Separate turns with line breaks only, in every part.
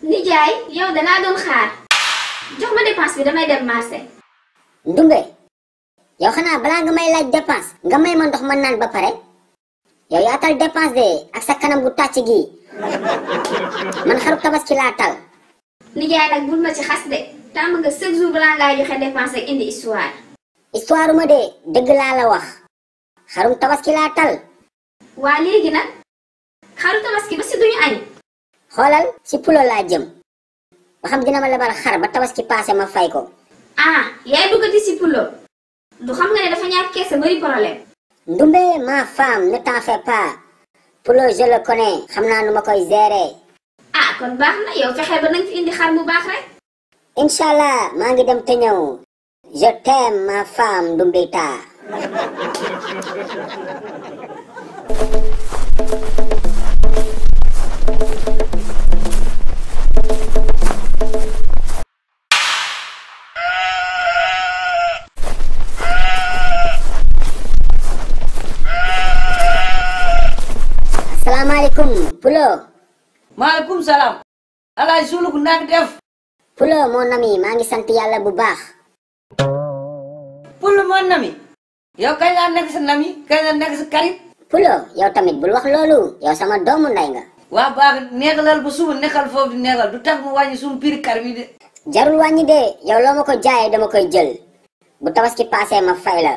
nijaay yow danaa doon xaar jox ma dépense bi damay dem marché.
Ndumbe yow xanaa balaa nga may laaj dépense nga may ma ndox ma naan ba pare yow yaa tal dépense de ak sa kanam gu tàcc gi man xaru tabaski laa tal.
nijaay nag bul ma ci xas de tàmm nga chaque jour balaa ngaa joxe dépense rek indi histoire.
histoire ma de dëgg laa la wax xarum tabaski laa tal.
waa léegi nag xaru tabaski ba si duñu añ.
xoolal si pulo laa jëm ba xam dina ma lebal xar ba tabaski passé ma fay ko.
ah yaay duggati si pulo du xam nga ne dafa ñaar kees bari problème.
Ndumbe ma femme ne t'en fais pas pulo je le connais xam naa nu ma koy gérer.
ah kon baax na yow fexeel ba nanga fi indi xar bu baax rek.
Inch'Allah maa ngi dem te ñëw je t'aime ma femme Ndumbita. Assalamualaikum Pulo.
Maaleykum salaam. Alaaji Souloukhou nak def.
Pulo mon ami maa ngi sant yàlla bu baax.
Pulo mon ami. yow kañ laa nekk sa nami kañ la nekk sa karit.
Pulo yow tamit bul wax loolu yow sama doomu nday nga.
waa baax neexalal ba suba nekkal foofu di neexal du tax mu wàññi suñu prix kar bi de.
jarul wàññi de yow loo ma ko jaayee dama koy jël bu tabaski passé ma fay la.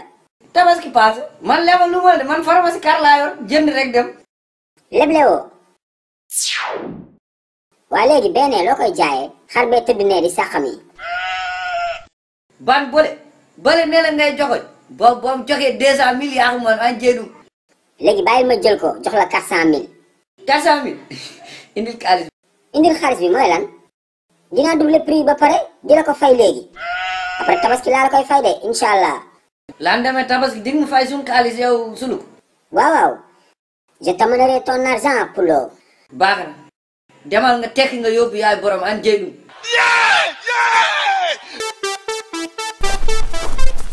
tabaski passé man lebal lu ma de man pharmacie kar laa yor jënd rek dem.
leblewoo waa léegi benn loo koy jaayee xar bee tëdd nee di sàqami.
ban bële ne la ngay joxoñ boo mu joxee 200 000 yaa xam an jéedum.
léegi bàyyil ma jël ko jox la 400 000.
400 000 indil xaalis bi.
indil xaalis bi mooy lan dinaa double prix ba pare di la ko fay léegi après tabaski laa la koy fay de incha allah.
lan demee tabaski dig mu fay suñu xaalis yow Souloukhou.
waaw waaw je t'amènerai ton argent Pulo.
baax na demal nga tekki nga yóbbu yaay borom an jéedum.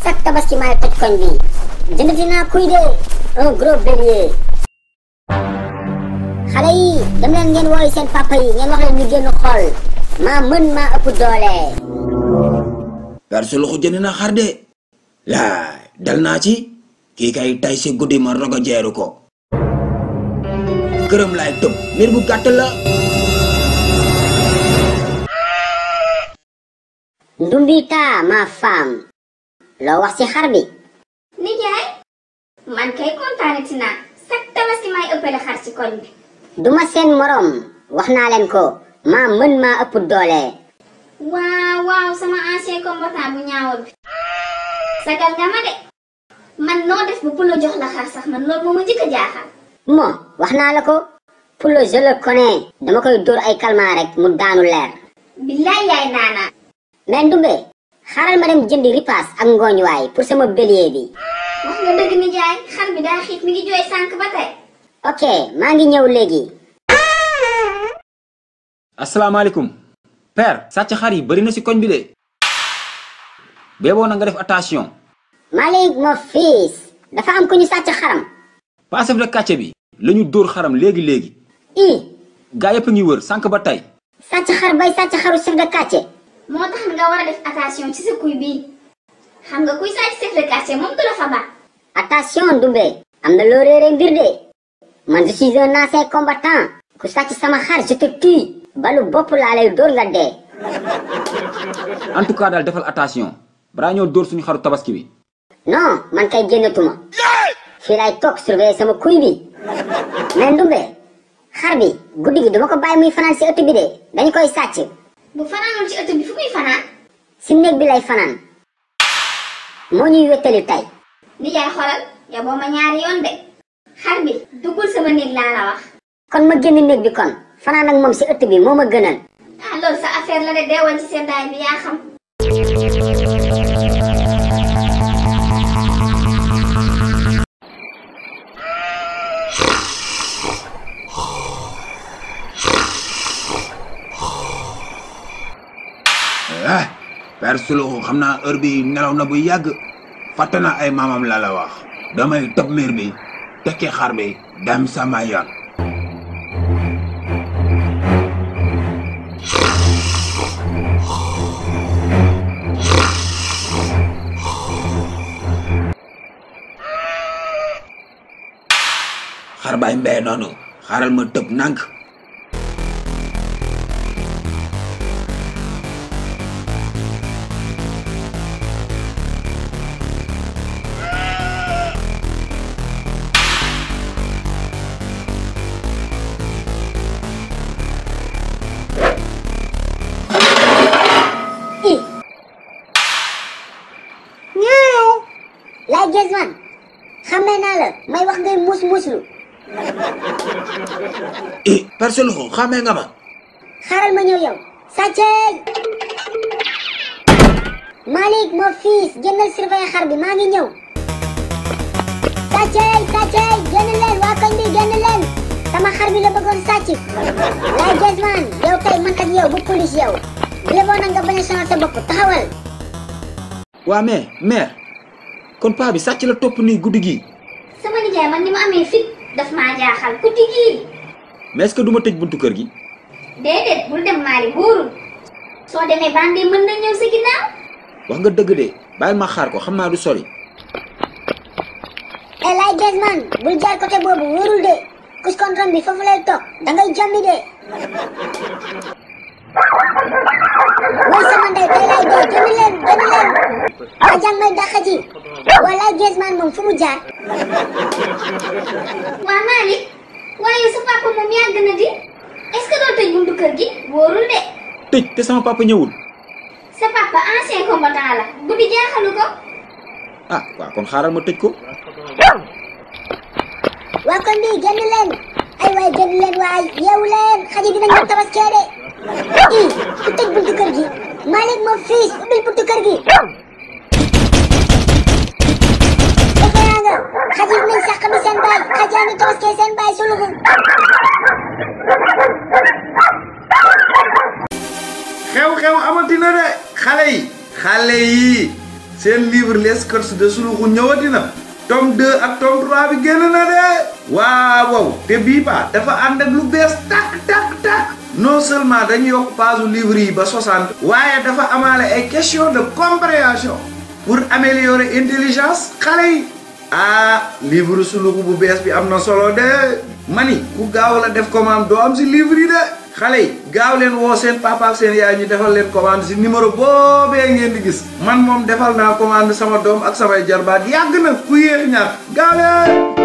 chaque tabaski maay toj koñ bi jënd dinaa kuy de un gros bélier. xale yi dem leen ngeen wooyu seen papa yi ngeen wax leen ñu génn xool maa mën maa ëpp doole.
Père Souloukhou jënd na xar de laay dal naa ci kii kay tay si guddi ma rogo jeeru ko këram laay tëb mbir bu gàtt la.
Ndumbita ma femme loo wax ci xar bi.
nijaay man kay kontaanati naa chaque tabaski may ëppale xar ci koñ bi.
duma seen morom wax naa leen ko maa mën maa ëpp doole.
waaw sama ancien combattant bu ñaawal bi sagal nga ma de man noo def bu Pulo jox la xar sax man loolu moo ma njëkk a jaaxal.
moo wax naa la ko Pulo je le connais dama koy dóor ay calmant rek mu daanu leer.
billaay yaay naanaa.
mais Ndumbe xaaral ma dem jëndi ripaas ak ngooñ waay pour sama bélier bi.
wax nga dëgg nijaay xar bi daa xiit mi ngi jooy sànq ba tey.
ok maa ngi ñëw léegi.
asalaamaaleykum père sàcc xar yi bari na ci koñ bi de beeboo na nga def attention.
Malick mon fils dafa am ku ñu sàcc xaram.
pas chef de quartier bi la ñu dóor xaram léegi gaa yëpp ngi wër sànq ba tey.
sàcc xar bay sàcc xaru chef de quartier.
moo tax nga war a def attention ci sa kuy bii xam nga kuy sàcc chef de quartier moom du la fa baax.
attention Ndumbe am na loo réere mbir de man je suis un ancien combattant ku sàcc sama xar je te tue balu bopp laa lay dóor nga dee.
en tout cas daal defal attention balaa ñoo dóor suñu xaru tabaski bi.
non man kay génnatuma fii laay toog surveiller sama kuy bi mais Ndumbe xar bi guddi gi duma ko bàyyi muy fanaan si ëtt bi de dañu koy sàcc.
bu fanaanoon ci ëtt bi fu muy fanaan.
si néeg bi lay fanaan moo ñuy wéttali tey.
nijaay xoolal yow boo ma ñaari yoon de xar bi duggul sama néeg laa la wax.
kon ma génn néeg bi kon fanaan ak moom si ëtt bi moo ma gënal.
ah loolu sa affaire la de deewal ci seddaay bi yaa xam.
Père Souloukhou xam naa heure bi nelaw na bu yàgg fàtte na ay maamam la la wax damay tëb miir bi tekki xar bi dem sama yoon. xar baay mbee noonu xaaral ma tëb nànk.
laay gis man xamee naa la may wax ngay muus muuslu.
Père Souloukhou xamee nga ma.
xaaral ma ñëw yow. sàcceey. Malick moo fiis génnal surveiller xar bi maa ngi ñëw. sàcceey génn leen waa koñ bi génn leen. sama xar bi la bëggoon sàcc. laay gis man yow tey man ak yow bu police yow. bu la boo nag nga bañ a sonal sa bopp taxawal.
waa mais mère kon paa bi sàcc la topp nii guddi gi.
sama nijaay man ni ma amee fit daf maa jaaxal guddi gii.
mais est-ce que du ma tëj buntu kër gi.
déedéet bul dem Mali wóorul soo demee bandi mën na ñëw sa ginnaaw.
wax nga dëgg de bàyyil ma xaar ko xam naa du sori.
laay gis man bul jaar côté boobu wóorul de kus contrôle bi foofu lay toog dangay jommi de. way sama ndey tey laay dee génn leen waa jàng may dàq ji waa laay gis man moom fu mu jaar.
waa Malick waaye sa papa moom yàgg na di est-ce que doo tëj buntu kër gi wóorul de.
tëj te sama papa ñëwul.
sa papa ancien combattant la guddi jaaxalu ko.
ah waaw kon xaaral ma tëj ko.
waa kon bii génn leen ay waay génn leen waay yeewu leen xaj yi dinañ ma tabaskee de. ku tëj buntu kër gi Malick moo fiis ubbil buntu kër gi. defe naa nga xaj yi dinañ sàq mi seen baay xaj yaa ngi tabaskee seen baay Souloukhou.
xew-xew amatina de xale yi seen livre les courses de Souloukhou ñëwatina tome 2 ak tome 3 bi génn na de waaw te bii ba dafa ànd ak lu bees tak non seulement dañu yokk page livre yi ba 60 waaye dafa amaale ay question de compréhension pour améliorer intelligence xale yi livre Souloukhou bu bees bi am na solo de mani ku gaaw la def commande doo am si livre yi de xale yi gaaw leen woo seen papa ak seen yaay ñu defal leen commande si numéro boobee ngeen di gis man moom defal naa commande sama doom ak samay jarbaat yàgg na ku yéex ñaar gaaw leen